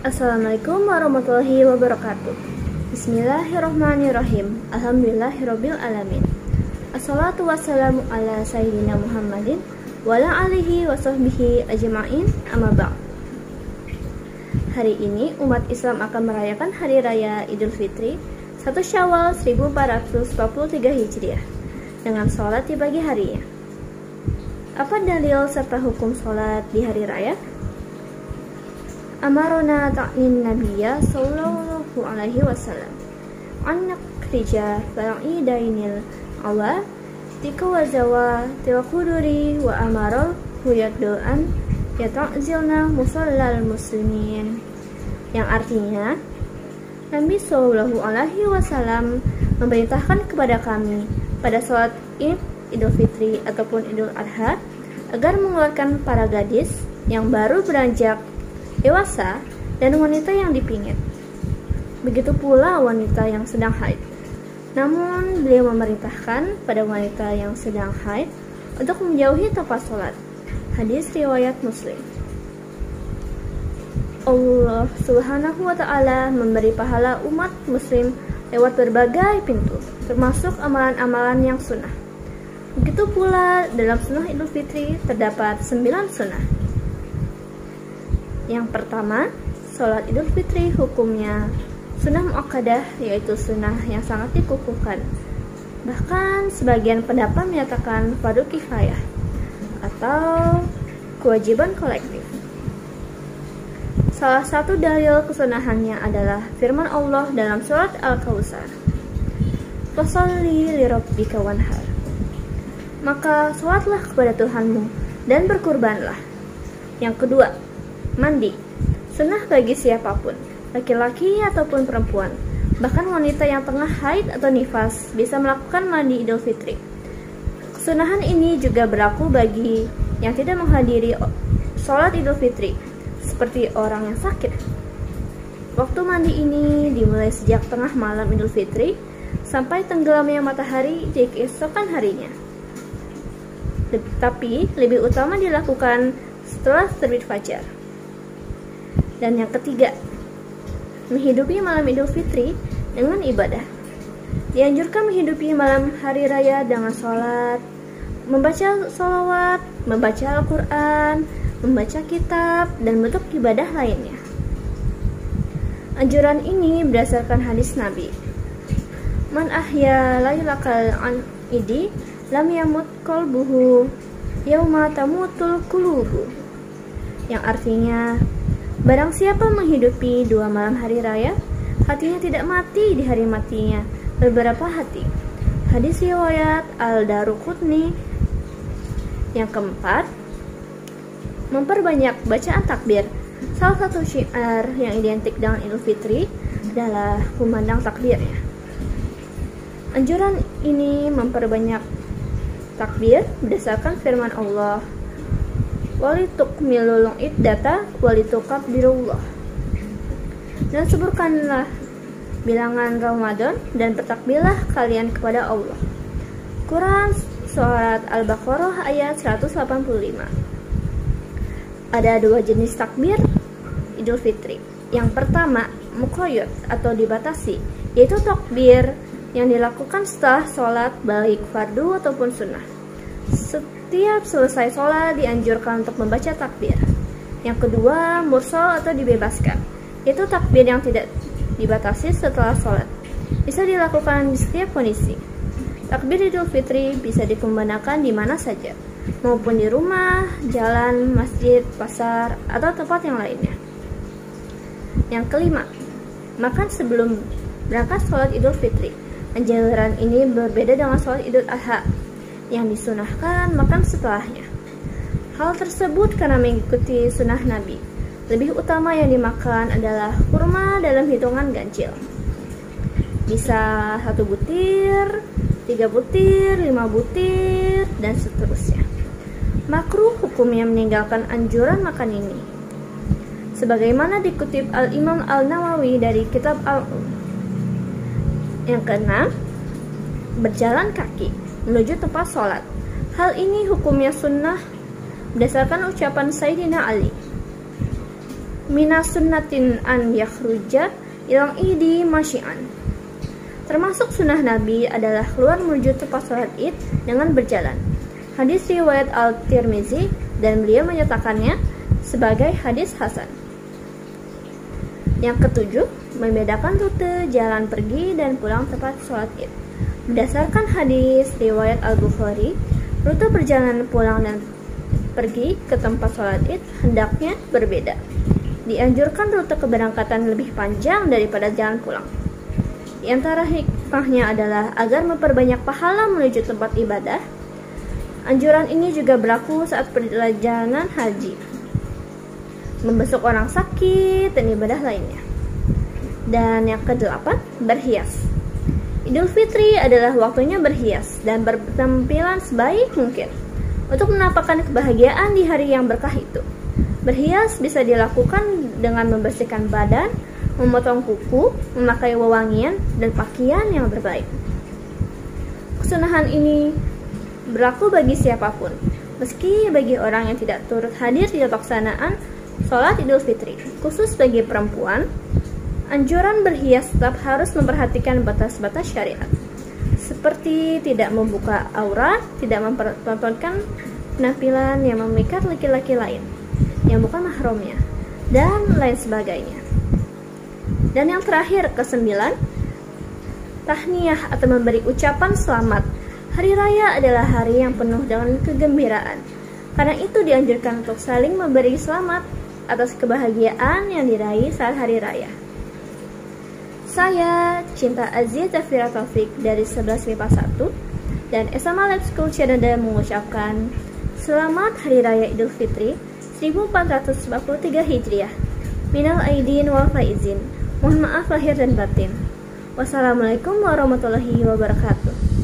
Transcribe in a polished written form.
Assalamualaikum warahmatullahi wabarakatuh. Bismillahirrahmanirrahim. Alhamdulillahirabbil alamin. Assalatu wassalamu ala sayyidina Muhammadin wa ala alihi wa sahbihi ajma'in. Amma ba'd. Hari ini umat Islam akan merayakan hari raya Idul Fitri 1 Syawal 1443 Hijriah dengan sholat di pagi harinya. Apa dalil serta hukum sholat di hari raya? Amarona ta'nin nabiyya sallallahu alaihi wasallam anak kerja fa'idainil awal tika wazawa tiwa kuduri wa amarol huyat doan yata'zilna musallal muslimin, yang artinya Nabi sallallahu alaihi wasallam memerintahkan kepada kami pada sholat Idul Fitri ataupun Idul Adha agar mengeluarkan para gadis yang baru beranjak dewasa dan wanita yang dipingit. Begitu pula wanita yang sedang haid. Namun beliau memerintahkan pada wanita yang sedang haid untuk menjauhi tempat sholat. Hadis riwayat Muslim. Allah Subhanahu wa ta'ala memberi pahala umat muslim lewat berbagai pintu, termasuk amalan-amalan yang sunnah. Begitu pula dalam sunnah Idul Fitri terdapat 9 sunnah. Yang pertama, sholat Idul Fitri hukumnya sunnah muakkadah, yaitu sunnah yang sangat dikukuhkan. Bahkan sebagian pendapat menyatakan fardu kifayah atau kewajiban kolektif. Salah satu dalil kesunahannya adalah firman Allah dalam surat Al-Kautsar, "Fasholli lirabbika wanhar." Maka sholatlah kepada Tuhanmu dan berkurbanlah. Yang kedua, mandi, sunnah bagi siapapun, laki-laki ataupun perempuan. Bahkan wanita yang tengah haid atau nifas bisa melakukan mandi Idul Fitri. Kesunahan ini juga berlaku bagi yang tidak menghadiri sholat Idul Fitri, seperti orang yang sakit. Waktu mandi ini dimulai sejak tengah malam Idul Fitri sampai tenggelamnya matahari di keesokan harinya. Tapi lebih utama dilakukan setelah terbit fajar. Dan yang ketiga, menghidupi malam Idul Fitri dengan ibadah. Dianjurkan menghidupi malam hari raya dengan sholat, membaca sholawat, membaca Al-Quran, membaca kitab, dan bentuk ibadah lainnya. Anjuran ini berdasarkan hadis Nabi, "Man ahya lailakal idi lam yamut qalbuhu yauma tamutul qulubu," yang artinya, barang siapa menghidupi 2 malam hari raya, hatinya tidak mati di hari matinya beberapa hati. Hadis riwayat Al-Daruqutni. Yang keempat, memperbanyak bacaan takbir. Salah satu syiar yang identik dengan Idul Fitri adalah kumandang takbirnya. Anjuran ini memperbanyak takbir berdasarkan firman Allah, "Walitukmilul iddata walitukabirullah." Dan sebutkanlah bilangan Ramadan dan bertakbirlah kalian kepada Allah. Quran surat Al-Baqarah ayat 185. Ada 2 jenis takbir Idul Fitri. Yang pertama, muqayyad atau dibatasi, yaitu takbir yang dilakukan setelah sholat baik fardu ataupun sunnah. Setiap selesai sholat dianjurkan untuk membaca takbir. Yang kedua, mursal atau dibebaskan, yaitu takbir yang tidak dibatasi setelah sholat. Bisa dilakukan di setiap kondisi. Takbir Idul Fitri bisa dikumandangkan di mana saja, maupun di rumah, jalan, masjid, pasar, atau tempat yang lainnya. Yang kelima, makan sebelum berangkat sholat Idul Fitri. Anjuran ini berbeda dengan sholat Idul Adha yang disunahkan makan setelahnya. Hal tersebut karena mengikuti sunnah Nabi. Lebih utama yang dimakan adalah kurma dalam hitungan ganjil. Bisa 1 butir, 3 butir, 5 butir, dan seterusnya. Makruh hukumnya meninggalkan anjuran makan ini. Sebagaimana dikutip Al-Imam Al-Nawawi dari kitab Yang keenam, berjalan kaki menuju tempat sholat. Hal ini hukumnya sunnah berdasarkan ucapan Sayyidina Ali, minas sunnatin an yakhruja ilal idi masyian. Termasuk sunnah Nabi adalah keluar menuju tempat sholat id dengan berjalan. Hadis riwayat Al-Tirmizi dan beliau menyatakannya sebagai hadis hasan. Yang ketujuh, membedakan rute jalan pergi dan pulang tempat sholat id. Berdasarkan hadis riwayat Al-Bukhari, rute perjalanan pulang dan pergi ke tempat sholat id hendaknya berbeda. Dianjurkan rute keberangkatan lebih panjang daripada jalan pulang. Di antara hikmahnya adalah agar memperbanyak pahala menuju tempat ibadah. Anjuran ini juga berlaku saat perjalanan haji, membesuk orang sakit, dan ibadah lainnya. Dan yang kedelapan, berhias. Idul Fitri adalah waktunya berhias dan berpenampilan sebaik mungkin untuk menampakkan kebahagiaan di hari yang berkah itu. Berhias bisa dilakukan dengan membersihkan badan, memotong kuku, memakai wewangian, dan pakaian yang terbaik. Kesunahan ini berlaku bagi siapapun, meski bagi orang yang tidak turut hadir di pelaksanaan sholat Idul Fitri. Khusus bagi perempuan, anjuran berhias tetap harus memperhatikan batas-batas syariat, seperti tidak membuka aurat, tidak mempertontonkan penampilan yang memikat laki-laki lain yang bukan mahramnya, dan lain sebagainya. Dan yang terakhir, ke-9, tahniyah atau memberi ucapan selamat. Hari raya adalah hari yang penuh dengan kegembiraan. Karena itu dianjurkan untuk saling memberi selamat atas kebahagiaan yang diraih saat hari raya. Saya Cinta Azia Zafira Taufik dari 11 MIPA 1 dan SMA Lab School Canada mengucapkan Selamat Hari Raya Idul Fitri 1443 Hijriah. Minal aidin wal faizin. Mohon maaf lahir dan batin. Wassalamualaikum warahmatullahi wabarakatuh.